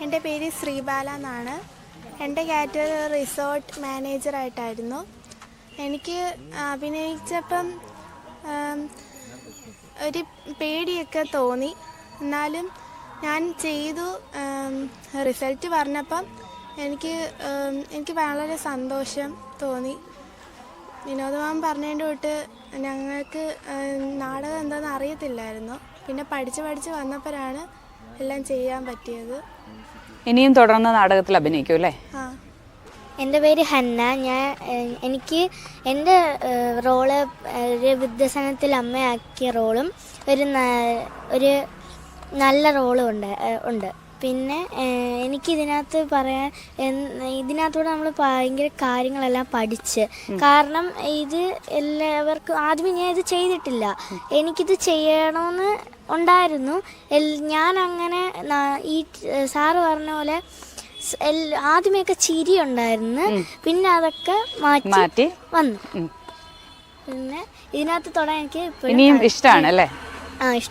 എൻ്റെ പേര് ശ്രീബാല എന്നാണ്. എൻ്റെ കാറ്റഗറി റിസോർട്ട് മാനേജറായിട്ടായിരുന്നു. എനിക്ക് അഭിനയിച്ചപ്പം ഒരു പേടിയൊക്കെ തോന്നി. എന്നാലും ഞാൻ ചെയ്തു. റിസൾട്ട് പറഞ്ഞപ്പം എനിക്ക് വളരെ സന്തോഷം തോന്നി. വിനോദമാൻ പറഞ്ഞതിൻ്റെ തൊട്ട് ഞങ്ങൾക്ക് നാടകം എന്താണെന്ന് അറിയത്തില്ലായിരുന്നു. പിന്നെ പഠിച്ച് വന്നപ്പോഴാണ് എല്ലാം ചെയ്യാൻ പറ്റിയത്. ഇനിയും തുടർന്ന് നാടകത്തിൽ അഭിനയിക്കും അല്ലേ? ആ. എൻ്റെ പേര് ഹന്ന. എനിക്ക് എൻ്റെ റോള് ഒരു വൃദ്ധസദനത്തിൽ അമ്മയാക്കിയ റോളും ഒരു നല്ല റോളും ഉണ്ട്. പിന്നെ എനിക്കിതിനകത്ത് ഇതിനകത്തൂടെ നമ്മൾ ഭയങ്കര കാര്യങ്ങളെല്ലാം പഠിച്ച്. കാരണം ഇത് എല്ലാവർക്കും ആദ്യമേ ഞാൻ ഇത് ചെയ്തിട്ടില്ല. എനിക്കിത് ചെയ്യണമെന്ന് ഉണ്ടായിരുന്നു. ഞാൻ അങ്ങനെ ഈ സാറ് പറഞ്ഞ പോലെ ആദ്യമൊക്കെ ചിരി ഉണ്ടായിരുന്നു. പിന്നെ അതൊക്കെ മാറ്റി വന്നു. പിന്നെ ഇതിനകത്ത് തൊടാൻ എനിക്ക് ഇനിയും ഇഷ്ടമാണ് അല്ലേ? ഇഷ്ടം.